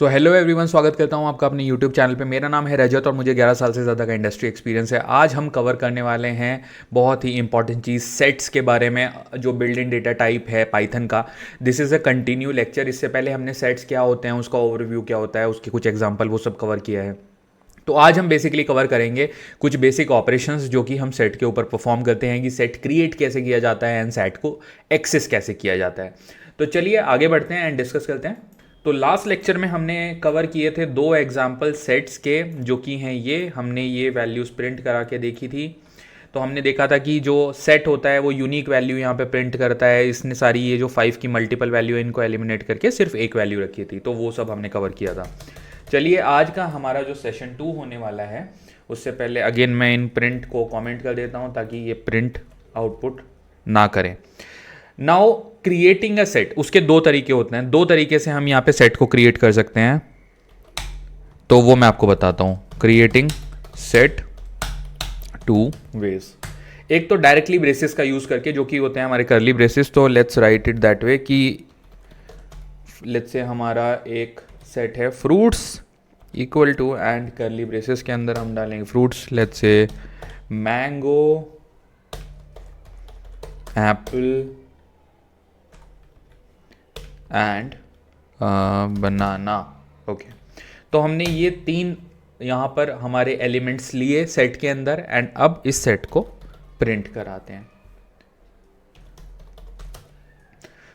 So hello everyone, स्वागत करता हूं आपका अपने यूट्यूब चैनल पे। मेरा नाम है रजत और मुझे 11 साल से ज़्यादा का इंडस्ट्री एक्सपीरियंस है। आज हम कवर करने वाले हैं बहुत ही इंपॉर्टेंट चीज़, सेट्स के बारे में, जो बिल्ट इन डेटा टाइप है पाइथन का। This is a continue lecture. इससे पहले हमने सेट्स क्या होते हैं, उसका ओवरव्यू क्या होता है, उसके कुछ एग्जाम्पल वो सब कवर किया है। तो आज हम बेसिकली कवर करेंगे कुछ बेसिक ऑपरेशंस जो कि हम सेट के ऊपर परफॉर्म करते हैं, कि सेट क्रिएट कैसे किया जाता है एंड सेट को एक्सेस कैसे किया जाता है। तो चलिए आगे बढ़ते हैं एंड डिस्कस करते हैं। तो लास्ट लेक्चर में हमने कवर किए थे दो एग्जाम्पल सेट्स के, जो कि हैं ये, हमने ये वैल्यूज़ प्रिंट करा के देखी थी। तो हमने देखा था कि जो सेट होता है वो यूनिक वैल्यू यहाँ पे प्रिंट करता है। इसने सारी ये जो 5 की मल्टीपल वैल्यू है इनको एलिमिनेट करके सिर्फ एक वैल्यू रखी थी। तो वो सब हमने कवर किया था। चलिए आज का हमारा जो सेशन 2 होने वाला है, उससे पहले अगेन मैं इन प्रिंट को कमेंट कर देता हूँ ताकि ये प्रिंट आउटपुट ना करें। नाउ क्रिएटिंग अ सेट, उसके दो तरीके होते हैं। दो तरीके से हम यहाँ पे सेट को क्रिएट कर सकते हैं, तो वो मैं आपको बताता हूँ। Creating set two ways. एक तो डायरेक्टली ब्रेसेस का यूज करके, जो कि होते हैं हमारे करली ब्रेसेस। तो let's write it that way कि लेट्स से हमारा एक सेट है fruits equal to, and curly braces के अंदर हम डालेंगे fruits, let's say mango, apple and banana. Okay, तो हमने ये तीन यहाँ पर हमारे एलिमेंट्स लिए सेट के अंदर, एंड अब इस सेट को प्रिंट कराते हैं।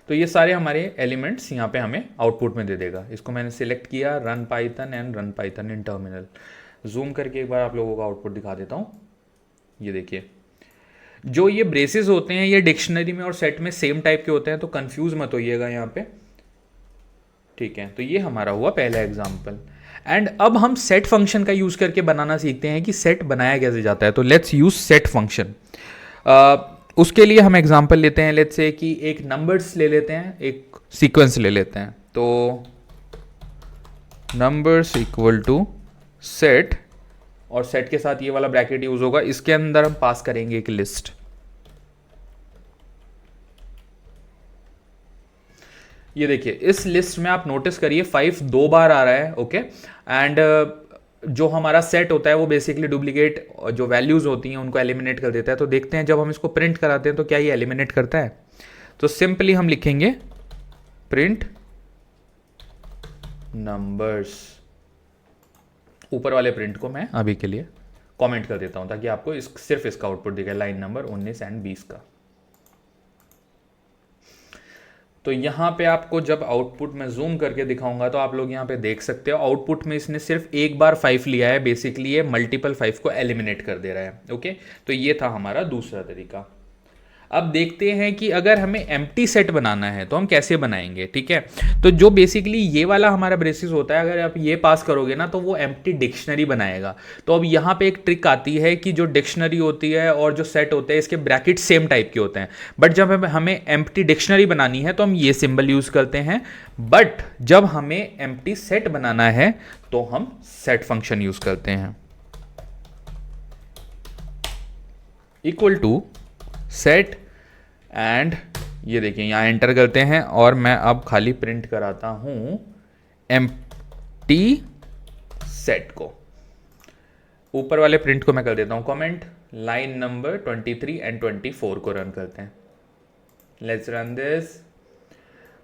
तो ये सारे हमारे एलिमेंट्स यहाँ पे हमें आउटपुट में दे देगा। इसको मैंने सिलेक्ट किया, run Python and run Python in terminal. Zoom करके एक बार आप लोगों का आउटपुट दिखा देता हूँ। ये देखिए, जो ये ब्रेसेस होते हैं ये डिक्शनरी में और सेट में सेम टाइप के होते हैं, तो कंफ्यूज मत होइएगा यहाँ पे, ठीक है। तो ये हमारा हुआ पहला एग्जाम्पल। एंड अब हम सेट फंक्शन का यूज करके बनाना सीखते हैं कि सेट बनाया कैसे जाता है। तो लेट्स यूज सेट फंक्शन। उसके लिए हम एग्जाम्पल लेते हैं, लेट्स से कि एक नंबर्स ले लेते हैं, एक सीक्वेंस ले लेते हैं। तो नंबर्स इक्वल टू सेट, और सेट के साथ ये वाला ब्रैकेट यूज होगा। इसके अंदर हम पास करेंगे एक लिस्ट। ये देखिए, इस लिस्ट में आप नोटिस करिए 5 दो बार आ रहा है। ओके, एंड जो हमारा सेट होता है वो बेसिकली डुप्लीकेट जो वैल्यूज होती हैं उनको एलिमिनेट कर देता है। तो देखते हैं जब हम इसको प्रिंट कराते हैं तो क्या ये एलिमिनेट करता है। तो सिंपली हम लिखेंगे प्रिंट नंबर्स। ऊपर वाले प्रिंट को मैं अभी के लिए कमेंट कर देता हूं ताकि आपको सिर्फ इसका आउटपुट दिखे, लाइन नंबर 19 एंड 20 का। तो यहाँ पे आपको जब आउटपुट में जूम करके दिखाऊंगा तो आप लोग यहाँ पे देख सकते हो, आउटपुट में इसने सिर्फ एक बार 5 लिया है। बेसिकली ये मल्टीपल 5 को एलिमिनेट कर दे रहा है। ओके, तो ये था हमारा दूसरा तरीका। अब देखते हैं कि अगर हमें एम्प्टी सेट बनाना है तो हम कैसे बनाएंगे, ठीक है। तो जो बेसिकली ये वाला हमारा ब्रेसिस होता है, अगर आप ये पास करोगे ना तो वो एम्प्टी डिक्शनरी बनाएगा। तो अब यहाँ पे एक ट्रिक आती है कि जो डिक्शनरी होती है और जो सेट होते हैं इसके ब्रैकेट सेम टाइप के होते हैं, बट जब हमें एम्प्टी डिक्शनरी बनानी है तो हम ये सिंबल यूज करते हैं, बट जब हमें एम्प्टी सेट बनाना है तो हम सेट फंक्शन यूज करते हैं। इक्वल टू सेट, एंड ये देखिए यहाँ एंटर करते हैं, और मैं अब खाली प्रिंट कराता हूं एम्प्टी सेट को। ऊपर वाले प्रिंट को मैं कर देता हूं कमेंट, लाइन नंबर 23 एंड 24 को रन करते हैं। Let's run this.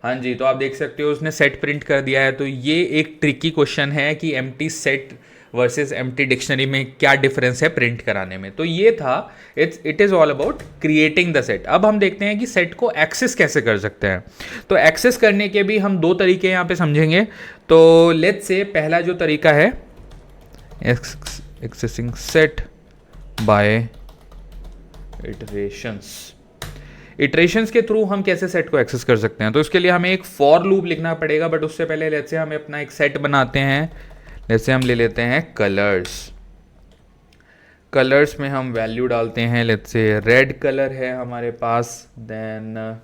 हाँ जी, तो आप देख सकते हो उसने सेट प्रिंट कर दिया है। तो ये एक ट्रिकी क्वेश्चन है कि empty set versus empty dictionary में क्या डिफरेंस है प्रिंट कराने में। तो ये था, it is all about creating the set. अब हम देखते हैं कि सेट को एक्सेस कैसे कर सकते हैं। तो एक्सेस करने के भी हम दो तरीके यहाँ पे समझेंगे। तो लेट्स से पहला जो तरीका है, accessing set by iterations. Iterations के थ्रू हम कैसे सेट को एक्सेस कर सकते हैं। तो इसके लिए हमें एक फॉर लूप लिखना पड़ेगा, बट उससे पहले लेट्स से हमें अपना एक सेट बनाते हैं। लेट्स से हम ले लेते हैं कलर्स। कलर्स में हम वैल्यू डालते हैं, लेट्स से रेड कलर है हमारे पास, देन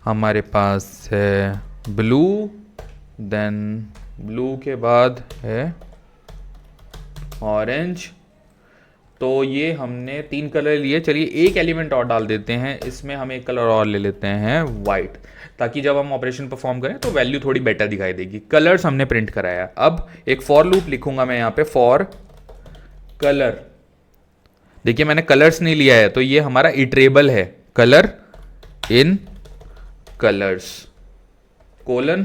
हमारे पास है ब्लू, देन ब्लू के बाद है ऑरेंज। तो ये हमने 3 कलर लिए, चलिए एक एलिमेंट और डाल देते हैं, इसमें हम एक कलर और ले लेते हैं वाइट, ताकि जब हम ऑपरेशन परफॉर्म करें तो वैल्यू थोड़ी बेटर दिखाई देगी। कलर्स हमने प्रिंट कराया। अब एक फॉर लूप लिखूंगा मैं यहाँ पे, फॉर कलर। देखिए मैंने कलर्स नहीं लिया है, तो ये हमारा इटरेबल है, कलर इन कलर्स कोलन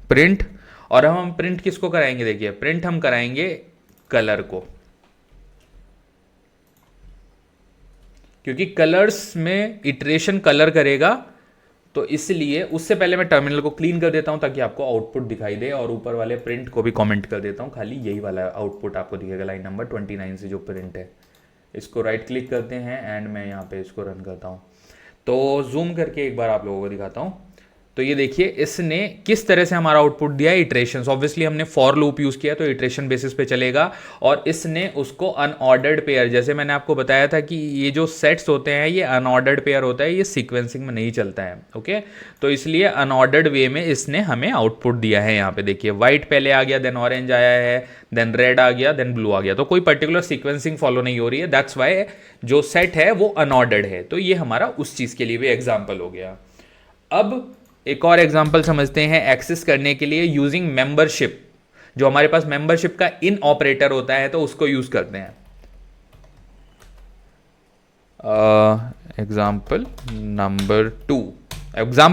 प्रिंट। और हम प्रिंट किसको कराएंगे, देखिए प्रिंट हम कराएंगे कलर को, क्योंकि कलर्स में इटरेशन कलर करेगा, तो इसलिए उससे पहले मैं टर्मिनल को क्लीन कर देता हूं ताकि आपको आउटपुट दिखाई दे, और ऊपर वाले प्रिंट को भी कमेंट कर देता हूं, खाली यही वाला आउटपुट आपको दिखेगा लाइन नंबर 29 से जो प्रिंट है। इसको राइट क्लिक करते हैं एंड मैं यहाँ पे इसको रन करता हूँ, तो जूम करके एक बार आप लोगों को दिखाता हूँ। तो ये देखिए इसने किस तरह से हमारा आउटपुट दिया है, इटरेशंस। ऑब्वियसली हमने फॉर लूप यूज किया तो इटरेशन बेसिस पे चलेगा, और इसने उसको अनऑर्डर्ड पेयर, जैसे मैंने आपको बताया था कि ये जो सेट्स होते हैं ये अनऑर्डर्ड पेयर होता है, ये सीक्वेंसिंग में नहीं चलता है। ओके, तो इसलिए अनऑर्डर्ड वे में इसने हमें आउटपुट दिया है। यहाँ पे देखिए व्हाइट पहले आ गया, देन ऑरेंज आया है, देन रेड आ गया, देन ब्लू आ गया, तो कोई पर्टिकुलर सीक्वेंसिंग फॉलो नहीं हो रही है। दैट्स वाई जो सेट है वो अनऑर्डर्ड है। तो ये हमारा उस चीज के लिए भी एग्जाम्पल हो गया। अब एक और एग्जांपल समझते हैं एक्सेस करने के लिए यूजिंग मेंबरशिप। जो हमारे पास मेंबरशिप का इन ऑपरेटर होता है तो उसको यूज करते हैं। एग्जांपल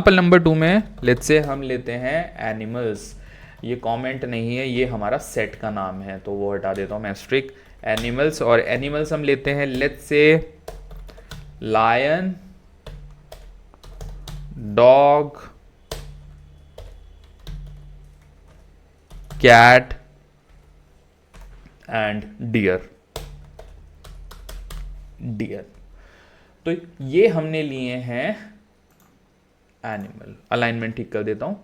नंबर 2 में लेट्स से हम लेते हैं एनिमल्स। ये कमेंट नहीं है, ये हमारा सेट का नाम है, तो वो हटा देता हूं मैं स्ट्रिक एनिमल्स। और एनिमल्स हम लेते हैं let's say lion, dog, cat and deer. तो ये हमने लिए हैं एनिमल। अलाइनमेंट ठीक कर देता हूं,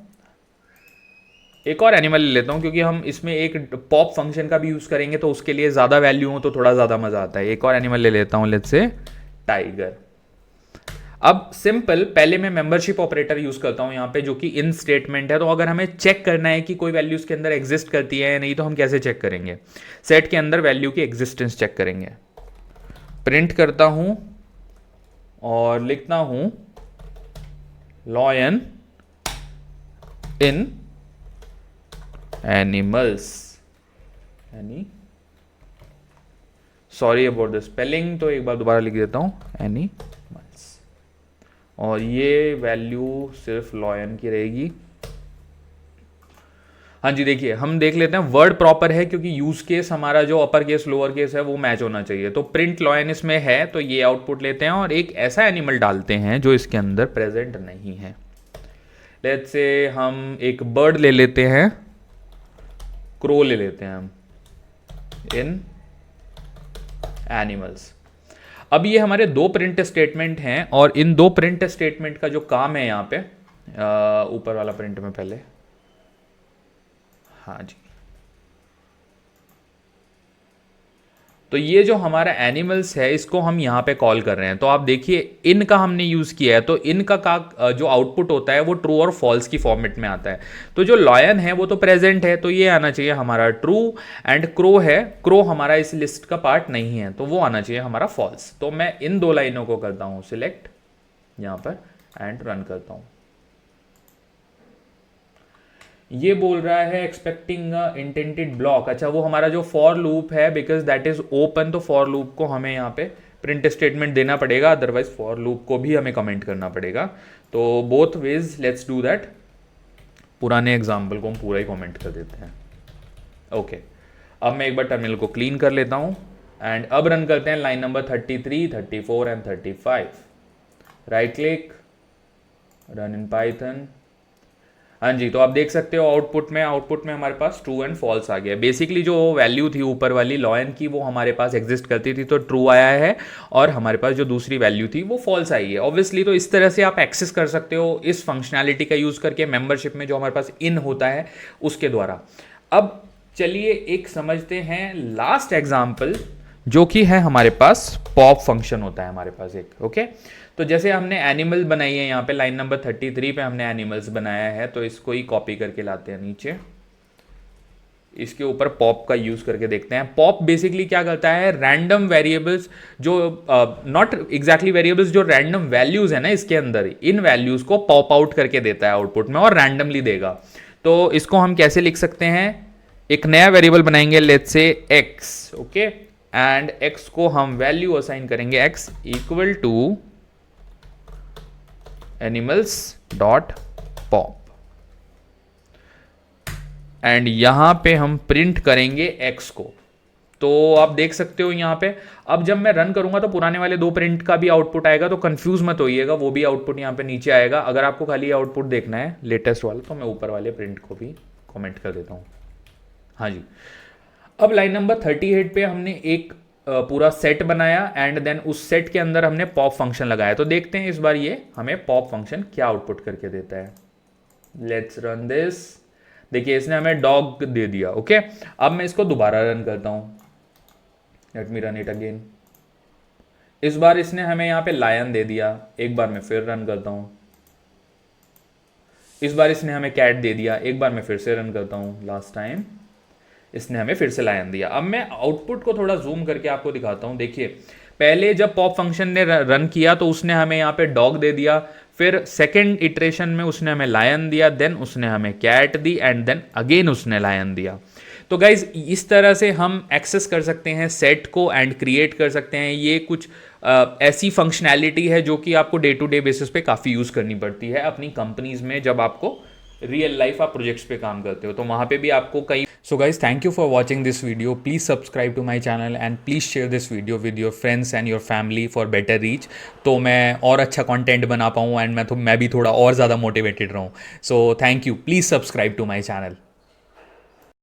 एक और एनिमल ले लेता हूं, क्योंकि हम इसमें एक पॉप फंक्शन का भी यूज करेंगे तो उसके लिए ज्यादा वैल्यू हो तो थोड़ा ज्यादा मजा आता है। एक और एनिमल ले लेता हूं, लेट्स से टाइगर। अब सिंपल पहले मैं मेंबरशिप ऑपरेटर यूज करता हूं यहां पे, जो कि इन स्टेटमेंट है। तो अगर हमें चेक करना है कि कोई वैल्यू उसके अंदर एग्जिस्ट करती है या नहीं, तो हम कैसे चेक करेंगे? सेट के अंदर वैल्यू की एग्जिस्टेंस चेक करेंगे। प्रिंट करता हूं और लिखता हूं lion in animals. Sorry about the spelling, तो एक बार दोबारा लिख देता हूं एनिमल्स। और ये वैल्यू सिर्फ लॉयन की रहेगी। हाँ जी, देखिए हम देख लेते हैं वर्ड प्रॉपर है, क्योंकि यूज केस हमारा जो अपर केस लोअर केस है वो मैच होना चाहिए। तो प्रिंट लॉयन इसमें है, तो ये आउटपुट लेते हैं और एक ऐसा एनिमल डालते हैं जो इसके अंदर प्रेजेंट नहीं है। लेट्स से हम एक बर्ड ले लेते हैं, क्रो ले लेते हैं हम इन एनिमल्स। अब ये हमारे दो प्रिंट स्टेटमेंट हैं, और इन दो प्रिंट स्टेटमेंट का जो काम है यहाँ पे, ऊपर वाला प्रिंट में पहले, हाँ जी, तो ये जो हमारा एनिमल्स है इसको हम यहाँ पे कॉल कर रहे हैं। तो आप देखिए इन का हमने यूज किया है, तो इन का जो आउटपुट होता है वो ट्रू और फॉल्स की फॉर्मेट में आता है। तो जो लॉयन है वो तो प्रेजेंट है, तो ये आना चाहिए हमारा ट्रू, एंड क्रो है, क्रो हमारा इस लिस्ट का पार्ट नहीं है, तो वो आना चाहिए हमारा फॉल्स। तो मैं इन दो लाइनों को करता हूँ सिलेक्ट यहाँ पर एंड रन करता हूँ। ये बोल रहा है एक्सपेक्टिंग इंटेंटेड ब्लॉक। अच्छा, वो हमारा जो फॉर लूप है, बिकॉज दैट इज ओपन, तो फॉर लूप को हमें यहाँ पे प्रिंट स्टेटमेंट देना पड़ेगा, अदरवाइज फॉर लूप को भी हमें कमेंट करना पड़ेगा। तो both ways let's do that. पुराने एग्जाम्पल को हम पूरा ही कमेंट कर देते हैं। ओके, अब मैं एक बार टर्मिनल को क्लीन कर लेता हूँ एंड अब रन करते हैं line number 33, 34 and 35। Right click, run in Python. हाँ जी, तो आप देख सकते हो आउटपुट में हमारे पास ट्रू एंड फॉल्स आ गया। बेसिकली जो वैल्यू थी ऊपर वाली लॉयन की वो हमारे पास एग्जिस्ट करती थी, तो ट्रू आया है, और हमारे पास जो दूसरी वैल्यू थी वो फॉल्स आई है। ऑब्वियसली तो इस तरह से आप एक्सेस कर सकते हो इस फंक्शनैलिटी का यूज करके मेंबरशिप में जो हमारे पास इन होता है उसके द्वारा। अब चलिए एक समझते हैं लास्ट एग्जाम्पल, जो कि है हमारे पास पॉप फंक्शन होता है हमारे पास एक। ओके, तो जैसे हमने एनिमल बनाई है, यहाँ पे लाइन नंबर 33 पे हमने एनिमल्स बनाया है, तो इसको ही कॉपी करके लाते हैं नीचे। इसके ऊपर पॉप का यूज़ करके देखते हैं। पॉप बेसिकली क्या करता है, रैंडम वेरिएबल्स जो नॉट एग्जैक्टली वेरिएबल्स, जो रैंडम वैल्यूज़ है ना इसके अंदर, इन वैल्यूज़ को पॉप आउट करके देता है आउटपुट में और रैंडमली देगा। तो इसको हम कैसे लिख सकते हैं, एक नया वेरिएबल बनाएंगे, let's say x, okay, and x को हम वैल्यू असाइन करेंगे x equal to animals dot pop, and यहां पे हम प्रिंट करेंगे एक्स को। तो आप देख सकते हो यहां पे, अब जब मैं रन करूंगा तो पुराने वाले दो प्रिंट का भी आउटपुट आएगा, तो कंफ्यूज मत होइएगा, वो भी आउटपुट यहां पे नीचे आएगा। अगर आपको खाली आउटपुट देखना है लेटेस्ट वाला, तो मैं ऊपर वाले प्रिंट को भी कमेंट कर देता हूं। हाँ जी, अब लाइन नंबर 38 पे हमने एक पूरा सेट बनाया एंड देन उस सेट के अंदर हमने पॉप फंक्शन लगाया। तो देखते हैं इस बार ये हमें पॉप फंक्शन क्या आउटपुट करके देता है। Let's run this. देखिए इसने हमें डॉग दे दिया, ओके। अब मैं इसको दोबारा रन करता हूं, let me run it again. इस बार इसने हमें यहां पे लायन दे दिया, एक बार मैं फिर रन करता हूं। इस बार इसने हमें कैट दे दिया, एक बार मैं फिर से रन करता हूं। लास्ट टाइम इसने हमें फिर से लायन दिया। अब मैं आउटपुट को थोड़ा जूम करके आपको दिखाता हूं। देखिए पहले जब पॉप फंक्शन ने रन किया तो उसने हमें यहाँ पे डॉग दे दिया, फिर सेकेंड इटरेशन में उसने हमें लायन दिया, देन उसने हमें कैट दी, एंड देन अगेन उसने लायन दिया। तो गाइज इस तरह से हम एक्सेस कर सकते हैं सेट को एंड क्रिएट कर सकते हैं। ये कुछ ऐसी फंक्शनैलिटी है जो कि आपको डे टू डे बेसिस पे काफ़ी यूज़ करनी पड़ती है अपनी कंपनीज में, जब आपको रियल लाइफ आप प्रोजेक्ट्स पे काम करते हो तो वहाँ पे भी आपको कई। So guys thank you for watching this video. Please subscribe to my channel and please share this video with your friends and your family for better reach, तो मैं और अच्छा कंटेंट बना पाऊँ एंड मैं भी थोड़ा और ज़्यादा मोटिवेटेड रहूँ। So thank you, please subscribe to my channel.